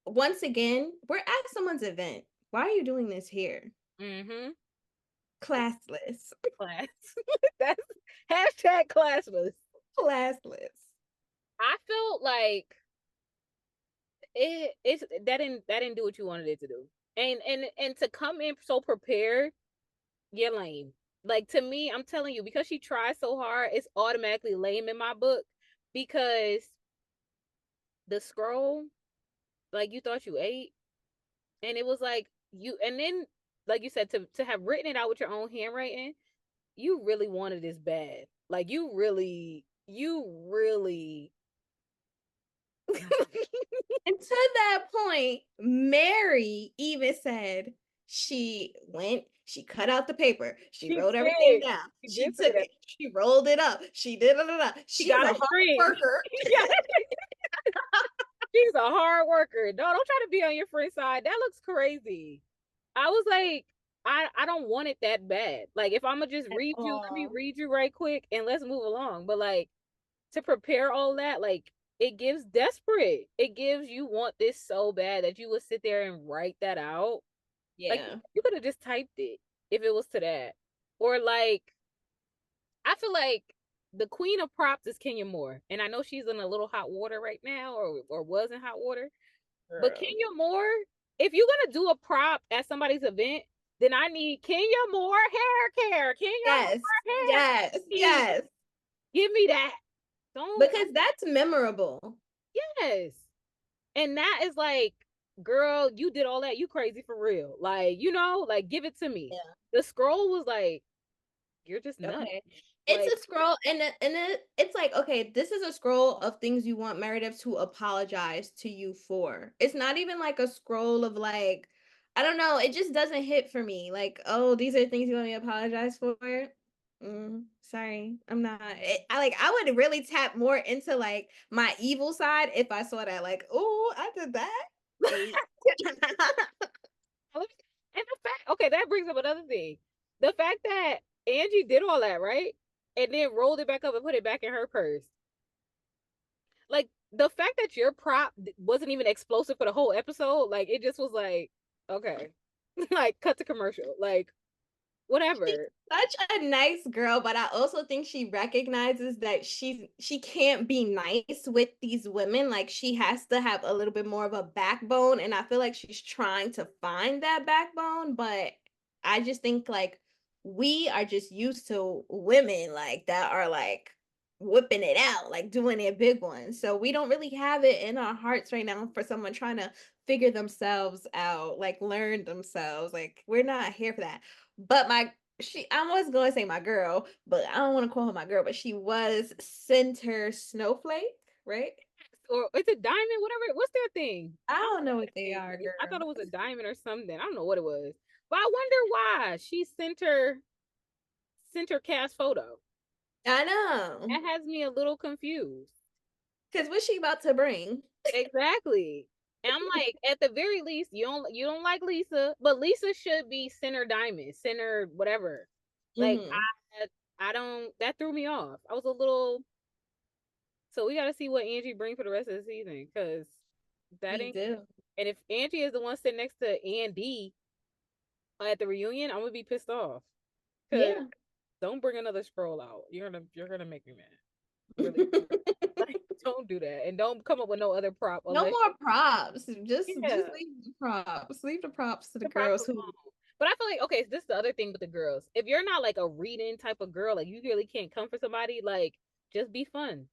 once again, we're at someone's event. Why are you doing this here? Mm-hmm. Classless. Class. That's hashtag classless. Classless. I felt like it's that didn't do what you wanted it to do. And to come in so prepared, you're lame. Like to me, I'm telling you, because she tried so hard, it's automatically lame in my book because the scroll, like you thought you ate, and it was like you, and then like you said, to have written it out with your own handwriting, you really wanted this bad. Like you really And to that point, Mary even said she went, she cut out the paper, she she wrote everything did. down, She she did say took that. it, she rolled it up, she did it. She She's got a a hard shrink. worker. Yeah, she's a hard worker. No, don't try to be on your friend's side. That looks crazy. I was like, I don't want it that bad. Like if I'm gonna just At read you, let me all. read you right quick and let's move along. But like to prepare all that, like it gives desperate. It gives you want this so bad that you would sit there and write that out. Like Yeah. you could have just typed it if it was to that. Or like I feel like the queen of props is Kenya Moore. And I know she's in a little hot water right now or was in hot water. But Girl. Kenya Moore, if you're gonna do a prop at somebody's event, then I need Kenya Moore hair care. Kenya Yes, Moore hair. yes, Please yes. give me that. Don't Because that's memorable. yes. And that is like, girl, you did all that. You crazy for real. Like, like give it to me. Yeah. The scroll was like, you're just nuts. Okay. It's Like, a scroll, it's like, okay, this is a scroll of things you want Meredith to apologize to you for. It's not even like a scroll of like, I don't know, it just doesn't hit for me. Like, oh, these are things you want me to apologize for. Sorry, I'm not. I would really tap more into like my evil side if I saw that. Like, oh, I did that. Hey. and the fact, okay, that brings up another thing. The fact that Angie did all that, right? And then rolled it back up and put it back in her purse. Like the fact that your prop wasn't even explosive for the whole episode, like it just was like, okay, like cut to commercial, like She's whatever. such a nice girl, but I also think she recognizes that she can't be nice with these women. Like she has to have a little bit more of a backbone, and I feel like she's trying to find that backbone, but I just think like we are just used to women like that are like whipping it out, like doing their big ones. So we don't really have it in our hearts right now for someone trying to figure themselves out, like learn themselves. Like we're not here for that. But I was going to say my girl, but I don't want to call her my girl, but she was Center Snowflake, right? Or it's a diamond, whatever. What's their thing? I I don't don't know know what what they their are, thing is. I thought girl. it was a diamond or something. I don't know what it was. But I wonder why she sent her cast photo. I know. That has me a little confused. Because what's she about to bring? Exactly. And I'm like, at the very least, you don't like Lisa, but Lisa should be center diamond, center whatever. Like Hmm. I don't that threw me off. I was a little So we gotta see what Angie brings for the rest of the season, because that We ain't. do. And if Angie is the one sitting next to Andy at the reunion, I'm gonna be pissed off. Cause Yeah. don't bring another scroll out. You're gonna make me mad. Really, like, don't do that, and don't come up with no other prop No unless more props. Just yeah, leave the props. Leave the props to the the props girls who. alone. But I feel like okay, so this is the other thing with the girls. If you're not like a reading type of girl, like you really can't come for somebody, like just be fun.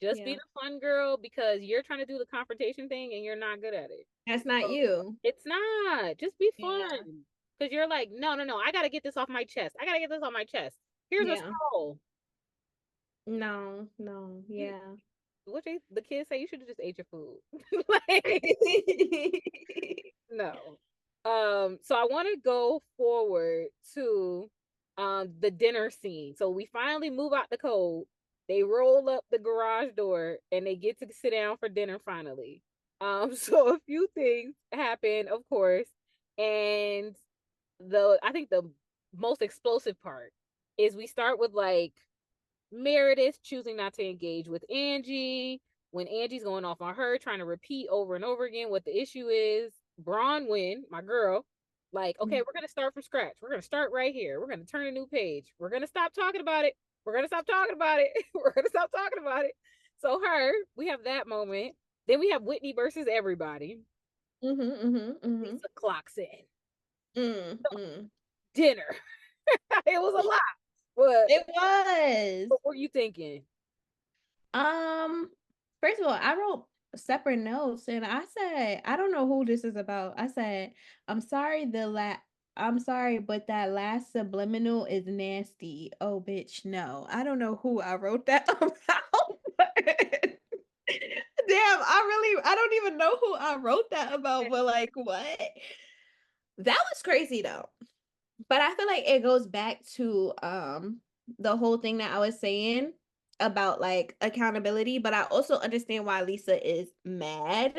Just be Yeah. the fun girl because you're trying to do the confrontation thing and you're not good at it. That's not So you. it's not. Just be Yeah. fun. Because you're like, no, no, no. I gotta get this off my chest. I gotta get this off my chest. Here's a Yeah. scroll. No, no, You, yeah. what the kids say? You should have just ate your food. Like, no. So I want to go forward to the dinner scene. So we finally move out the cold. They roll up the garage door and they get to sit down for dinner finally. So a few things happen, of course, and I think the most explosive part is we start with like Meredith choosing not to engage with Angie when Angie's going off on her, trying to repeat over and over again what the issue is. Bronwyn, my girl, like, okay, we're gonna start from scratch. We're gonna start right here. We're gonna turn a new page. We're gonna stop talking about it. We're gonna stop talking about it. We're gonna stop talking about it. So we have that moment. Then we have Whitney versus everybody. Mm-hmm. Lisa clocks in. Mm-hmm. Dinner. It was a lot. What It was. what were you thinking? Um, First of all, I wrote separate notes and I said, I don't know who this is about. I said, I'm sorry, I'm sorry, but that last subliminal is nasty. Oh, bitch, no. I don't know who I wrote that about. Damn, I don't even know who I wrote that about, but like, what? That was crazy though. But I feel like it goes back to the whole thing that I was saying about like accountability, but I also understand why Lisa is mad,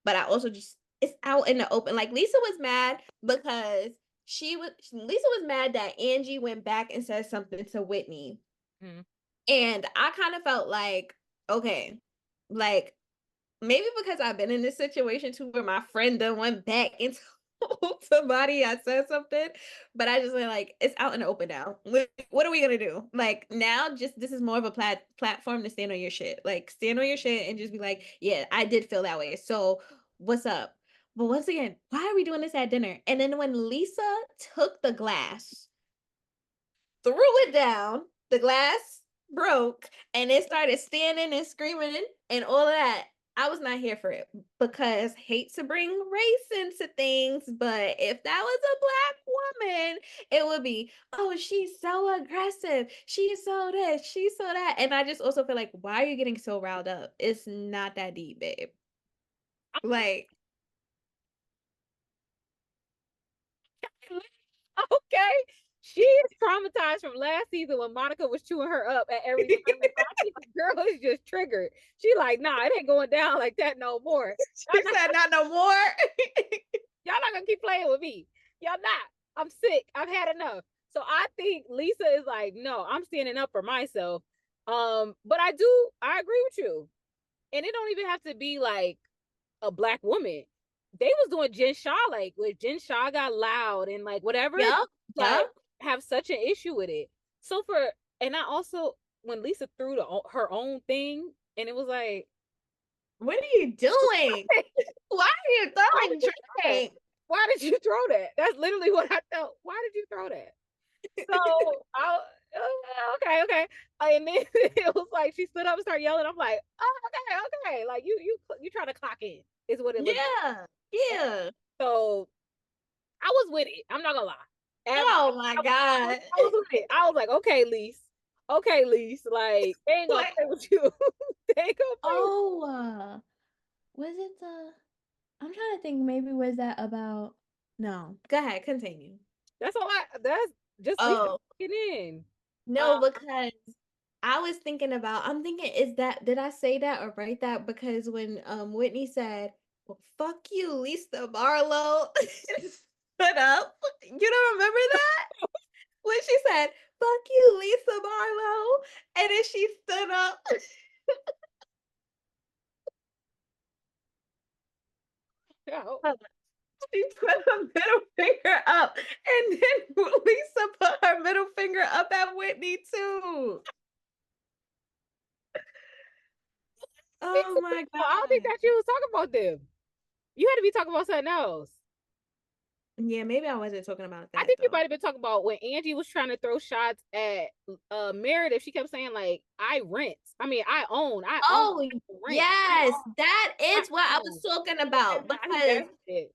but I also just it's out in the open. Like Lisa was mad because Lisa was mad that Angie went back and said something to Whitney. Mm-hmm. And I kind of felt like, okay, like maybe because I've been in this situation too where my friend done went back and told somebody I said something, but I just went like, it's out in the open now. What are we gonna do? Like now, just this is more of a platform to stand on your shit. Like stand on your shit and just be like, yeah, I did feel that way. So what's up? But once again, why are we doing this at dinner? And then when Lisa took the glass, threw it down, the glass broke, and it started standing and screaming and all of that. I was not here for it because hate to bring race into things, but if that was a black woman, it would be, oh, she's so aggressive. She's so this, she's so that. And I just also feel like, why are you getting so riled up? It's not that deep, babe. Like, Okay. She is traumatized from last season when Monica was chewing her up at every turn. I think the girl is just triggered. She like, nah, it ain't going down like that no more. she said, not no more. Y'all not gonna keep playing with me. Y'all not. I'm sick. I've had enough. So I think Lisa is like, no, I'm standing up for myself. But I agree with you. And it don't even have to be like a black woman. They was doing Jen Shaw like when Jen Shaw got loud and like whatever, Yup, like yup. have such an issue with it. So and I also when Lisa threw her own thing and it was like, What are you doing? Why are you why throwing did you throw that? drink? Why did you throw that? That's literally what I felt. Why did you throw that? So I okay, okay. And then it was like she stood up and started yelling. I'm like, oh, okay, okay. Like you trying to clock in is what it looked Yeah, like. yeah. So I was with it. I'm not gonna lie. Oh my God. I was with it. I was like, okay, Lise. Okay, Lise. Like, they ain't gonna Like, play with you. They ain't gonna play with oh, was it I'm trying to think, maybe was that about, no, go ahead, continue. that's that's just Lisa Oh, getting in. Uh, no, because I'm thinking, did I say that or write that? Because when Whitney said, well, fuck you, Lisa Barlow, stood up. You don't remember that? When she said, fuck you, Lisa Barlow, and then she stood up. No. She put her middle finger up, and then Lisa put her middle finger up at Whitney too. Oh my I don't think god. that she was talking about them. You had to be talking about something else. Yeah, maybe I wasn't talking about I that think you though. might have been talking about when Angie was trying to throw shots at Meredith. She kept saying like, "I rent. I mean, I own Oh, rent. yes, that I is what I was own." talking Yeah, about I think because that's it.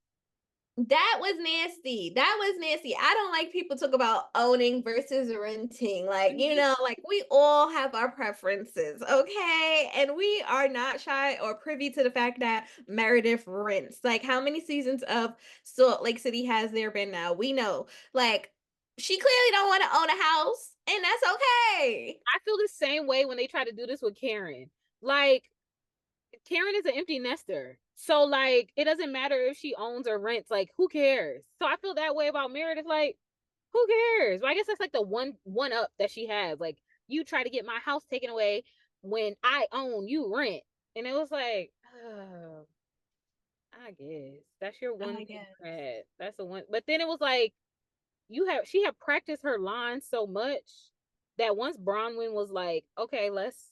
that was nasty. That was nasty. I don't like people talk about owning versus renting. Like, like we all have our preferences, okay? And we are not shy or privy to the fact that Meredith rents. Like, how many seasons of Salt Lake City has there been now? We know. Like, she clearly don't want to own a house, and that's okay. I feel the same way when they try to do this with Karen. Like, Karen is an empty nester. So like it doesn't matter if she owns or rents, like who cares? So I feel that way about Meredith, like, who cares? Well, I guess that's like the one up that she has. Like, you try to get my house taken away when I own, you rent. And it was like, oh, I guess. That's your one I thing guess. you had. That's the one. But then it was like she had practiced her lines so much that once Bronwyn was like, okay, let's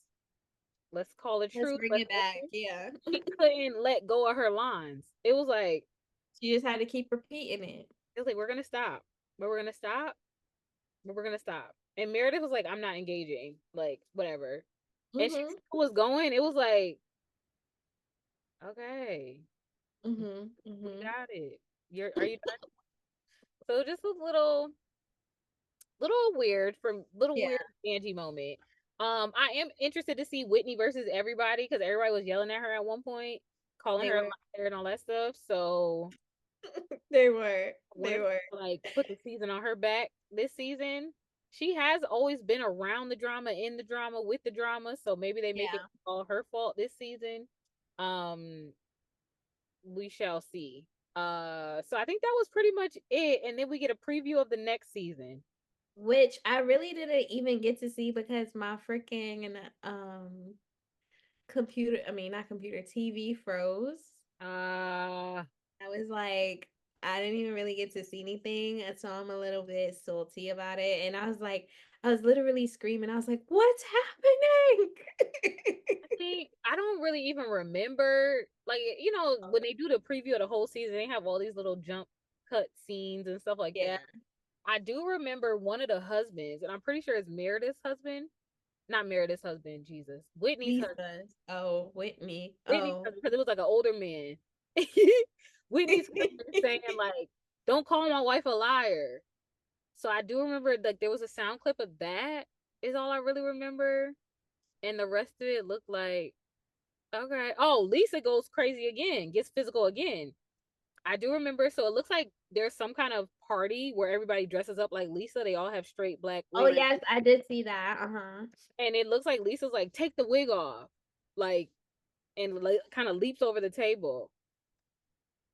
call it Let's truth. bring Let's it back. listen. Yeah. She couldn't let go of her lines. She just had to keep repeating it. It was like, we're gonna stop. But we're gonna stop. But we're gonna stop. And Meredith was like, I'm not engaging. Like, whatever. And she Mm-hmm. was going. It was like, okay, Mm-hmm. we Mm-hmm. got it. Are you done? So just a little Yeah. weird Angie moment. I am interested to see Whitney versus everybody because everybody was yelling at her at one point, calling They her a were. liar and all that stuff. So They were. I wonder They if were. like put the season on her back this season. She has always been around the drama, in the drama, with the drama. So maybe they make it Yeah. all her fault this season. Um, we shall see. So I think that was pretty much it. And then we get a preview of the next season. Which I really didn't even get to see because my freaking computer, I mean not computer, TV froze. Uh I was like, I didn't even really get to see anything. And so I'm a little bit salty about it. And I was like, I was literally screaming. I was like, what's happening? I think I don't really even remember, like, when they do the preview of the whole season, they have all these little jump cut scenes and stuff like Yeah. that. I do remember one of the husbands, and I'm pretty sure it's Meredith's husband. Not Meredith's husband, Jesus. Whitney's husband. Lisa's. Oh, Whitney. Whitney's Oh. husband, because it was like an older man. Whitney's husband saying, like, don't call my wife a liar. So I do remember, like, there was a sound clip of that, is all I really remember. And the rest of it looked like, okay. Oh, Lisa goes crazy again, gets physical again. I do remember. So it looks like there's some kind of party where everybody dresses up like Lisa. They all have straight black Oh wigs. yes, I did see that. Uh-huh. And it looks like Lisa's like, take the wig off. Like, and kind of leaps over the table.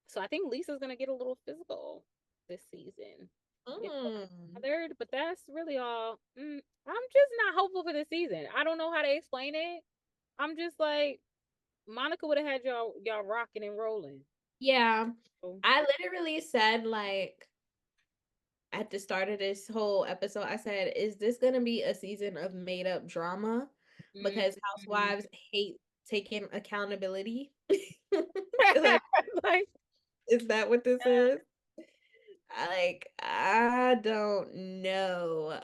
So I think Lisa's going to get a little physical this season. It's Mm. bothered, but that's really all. I'm just not hopeful for this season. I don't know how to explain it. I'm just like, Monica would have had y'all rocking and rolling. Yeah. So, I literally said like at the start of this whole episode, I said, is this gonna be a season of made up drama? Because mm-hmm. housewives hate taking accountability. Like, like, is that what this is? I don't know.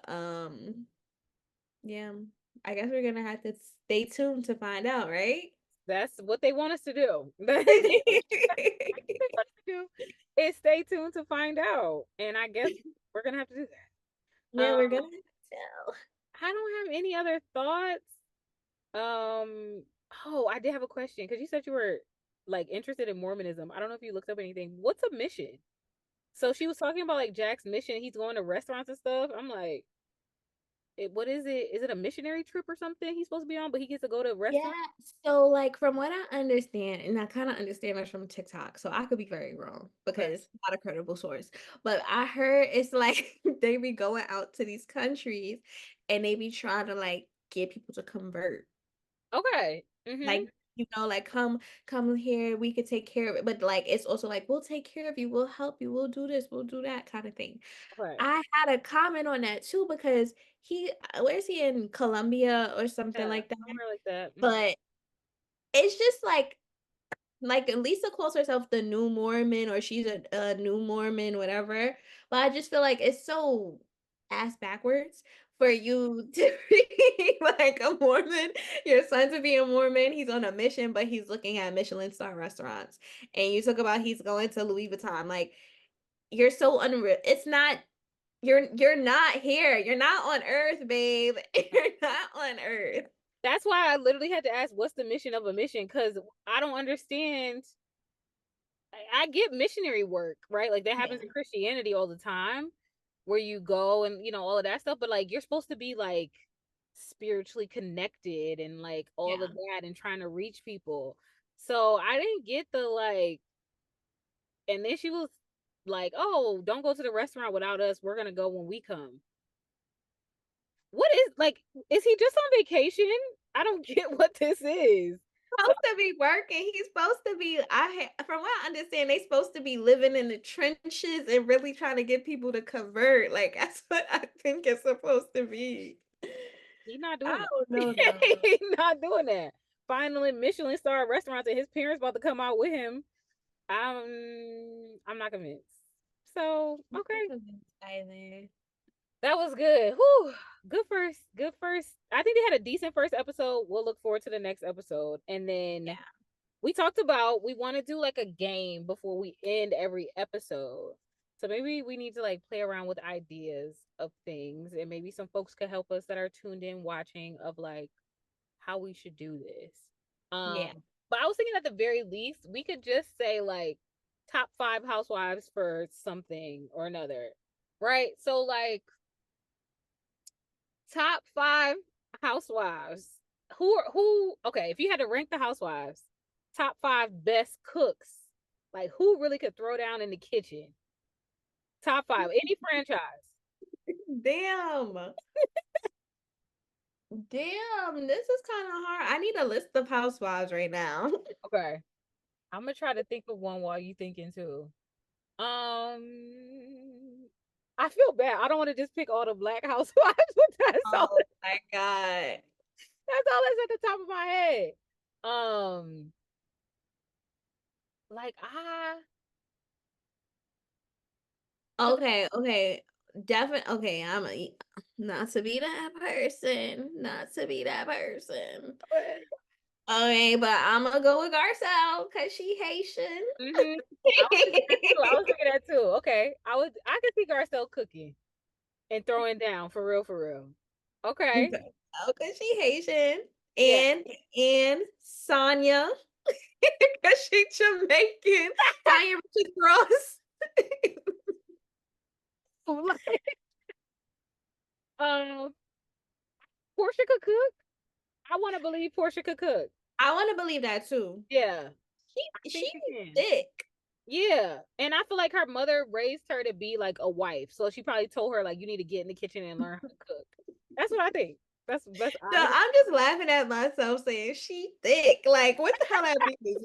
Yeah. I guess we're gonna have to stay tuned to find out, right? that's what they want us to do. Is stay tuned to find out. And I guess we're gonna have to do that. Yeah, we're gonna have to tell. I don't have any other thoughts. Oh, I did have a question because you said you were like interested in Mormonism. I don't know if you looked up anything. What's a mission? So she was talking about like Jack's mission. He's going to restaurants and stuff. I'm like, what is it? Is it a missionary trip or something he's supposed to be on? But he gets to go to Yeah, restaurants. so like from what I understand, and I kind of understand this from TikTok, so I could be very wrong Okay. because not a credible source. But I heard it's like they be going out to these countries and they be trying to like get people to convert. Okay. Like Mm-hmm. like come here, we could take care of it. But like it's also like we'll take care of you, we'll help you, we'll do this, we'll do that kind of thing. Right. I had a comment on that too because where's he in Colombia or something Yeah, like that? somewhere like that. Mhm. But it's just like Lisa calls herself the new Mormon or she's a new Mormon, whatever. But I just feel like it's so ass backwards for you to be like a Mormon, your son to be a Mormon. He's on a mission, but he's looking at Michelin star restaurants. And you talk about he's going to Louis Vuitton. Like you're so unreal. It's not you're not here. You're not on Earth, babe. You're not on Earth. That's why I literally had to ask, what's the mission of a mission? Because I don't understand. I get missionary work, right? Like that happens Yeah. in Christianity all the time, where you go and all of that stuff. But like you're supposed to be like spiritually connected and like all of Yeah. that and trying to reach people. So I didn't get the like. And then she was like, "Oh, don't go to the restaurant without us. We're gonna go when we come." What is like? Is he just on vacation? I don't get what this is. So Supposed to be working. He's supposed to be. From what I understand, they supposed to be living in the trenches and really trying to get people to convert. Like that's what I think it's supposed to be. he's not I doing that. don't know though. He's not doing that. Finally, Michelin star restaurants and his parents about to come out with him. I'm not convinced. So I'm not okay, convinced either. that was good. Whew. Good first. Good first. I think they had a decent first episode. We'll look forward to the next episode. And then Yeah, we talked about we want to do like a game before we end every episode. So maybe we need to like play around with ideas of things and maybe some folks could help us that are tuned in watching of like how we should do this. Um yeah, but I was thinking at the very least we could just say like top 5 housewives for something or another. Right? So like top 5 housewives. Who okay, if you had to rank the housewives, top 5 best cooks, like who really could throw down in the kitchen? Top 5, any franchise. damn, damn. This is kind of hard. I need a list of housewives right now. Okay. I'm gonna try to think of one while you thinking too. I feel bad. I don't want to just pick all the black housewives, but Oh my god. that's all that's at the top of my head. Um, like Okay, okay. Definitely okay, not to be that person, not to be that person. Okay, but I'm gonna go with Garcelle because she Haitian. mm-hmm. I was thinking that too. I was thinking that too. Okay, I could see Garcelle cooking and throwing down for real, for real. Okay, Okay, because she Haitian yeah. and Sonia because she Jamaican. Tanya Richard Ross. um, Portia could cook. I want to believe Portia could cook. I want to believe that too. Yeah, I She's think she can. thick. Yeah, and I feel like her mother raised her to be like a wife, so she probably told her like you need to get in the kitchen and learn how to cook. That's what I think. That's So honest. I'm just laughing at myself saying she thick. Like what the hell that means?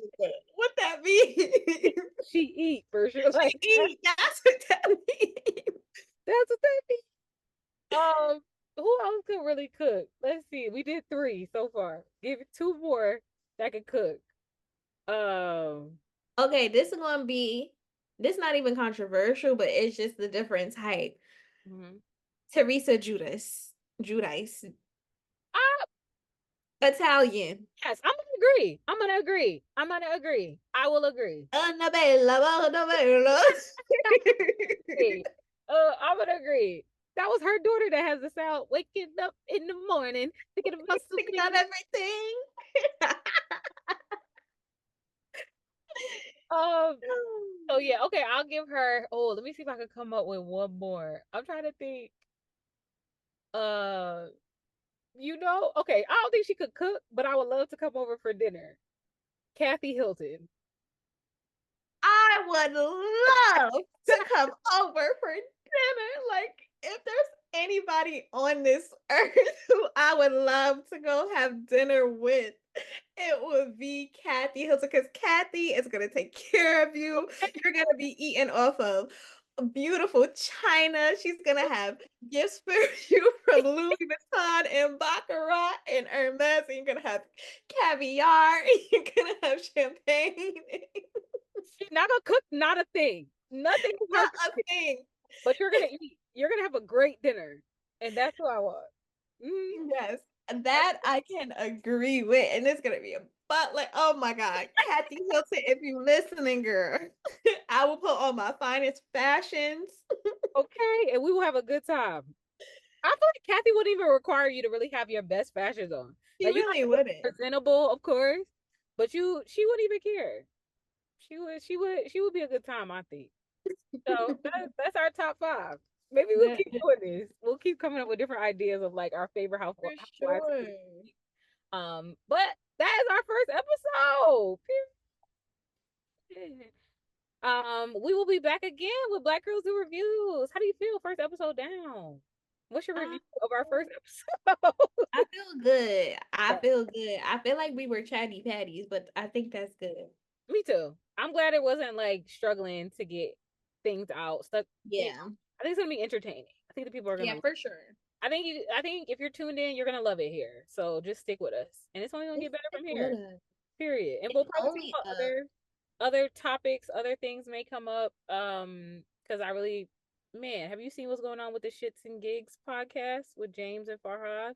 What that mean? She eat for sure. She Like eat. That's what that means. that's what that means. Who else could really cook? Let's see. We did 3 so far. Give it 2 more that could cook. Um, Okay, this not even controversial, but it's just the different type. mhm. Teresa Judice, Ah, Italian. yes, I'm gonna agree. I'm gonna agree. I'm gonna agree. I will agree. Annabella, Annabella. Hey, I'm gonna agree. That was her daughter that has the sound waking up in the morning thinking about Thinking something. about everything. Um. So yeah. Okay. I'll give her. Oh, let me see if I can come up with one more. I'm trying to think. Uh. Okay. I don't think she could cook, but I would love to come over for dinner. Kathy Hilton. I would love to come over for dinner. Like, if there's anybody on this earth who I would love to go have dinner with, it would be Kathy Hilton because Kathy is going to take care of you. You're going to be eating off of beautiful china. She's going to have gifts for you from Louis Vuitton and Baccarat and Hermes. And you're going to have caviar. You're going to have champagne. She's not gonna cook, not a thing. Nothing is her Not a thing. but you're gonna eat. You're gonna have a great dinner. And that's what I want. Mm. Yes, that I can agree with. And it's gonna be a but like, oh my God, Kathy Hilton, if you listening, girl, I will put on my finest fashions. Okay, and we will have a good time. I feel like Kathy wouldn't even require you to really have your best fashions on. She Like you really have to be wouldn't. presentable, of course, but she wouldn't even care. She would be a good time, I think. So that's our top five. Maybe we'll That keep doing this. We'll keep coming up with different ideas of like our favorite for housewives. sure. But that is our first episode. Period. We will be back again with Black Girls Do Reviews. How do you feel? First episode down. What's your I, review of our first episode? I feel good. I feel good. I feel like we were chatty patties, but I think that's good. Me too. I'm glad it wasn't like struggling to get things out. Stuck. Yeah. I think it's gonna be entertaining. I think the people are Yeah, gonna. for sure. I think if you're tuned in, you're gonna love it here. So just stick with us, and it's only gonna get It's better from with here. us. Period. And we'll It's probably talk only about up. other topics, other things may come up. Because I really, man, have you seen what's going on with the Shits and Gigs podcast with James and Farhad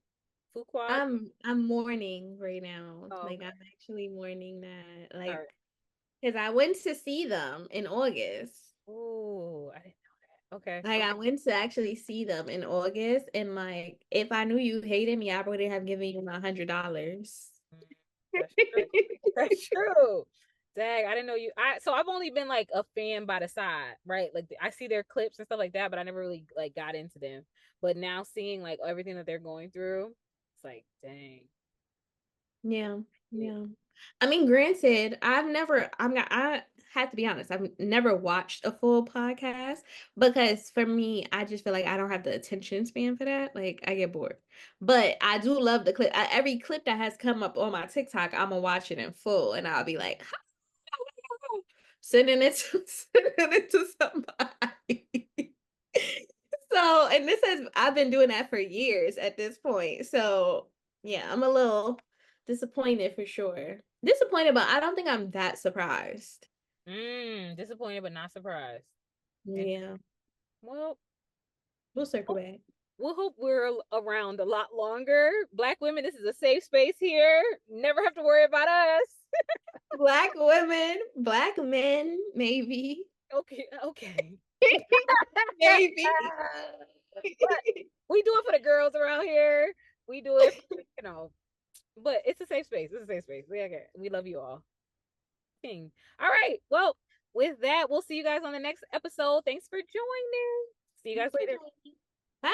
Fuquad? I'm mourning right now. Oh, Like okay. I'm actually mourning that. All Like right. because I went to see them in August. Oh, I didn't know that. Okay. Like I went to actually see them in August, and like if I knew you hated me, I would have given you $100. Mm, that's true. That's true. Dang, I didn't know you. So I've only been like a fan by the side, right? Like I see their clips and stuff like that, but I never really like got into them. But now seeing like everything that they're going through, it's like, dang. Yeah, Yeah. yeah. I mean, granted, I had to be honest, I've never watched a full podcast because for me, I just feel like I don't have the attention span for that. Like I get bored. But I do love the clip. Every clip that has come up on my TikTok, I'm gonna watch it in full and I'll be like, sending it to sending it to somebody. So, and this has I've been doing that for years at this point. So, yeah, I'm a little disappointed for sure. Disappointed, but I don't think I'm that surprised. Disappointed but not surprised. And Yeah, well, we'll circle back. we'll hope we're around a lot longer. Black women, this is a safe space here. Never have to worry about us. Black women, black men, maybe. Okay, okay. Maybe. But we do it for the girls around here. We do it, but it's a safe space. It's a safe space. We love you all. King. All right. Well, with that, we'll see you guys on the next episode. Thanks for joining. See you guys later. Bye.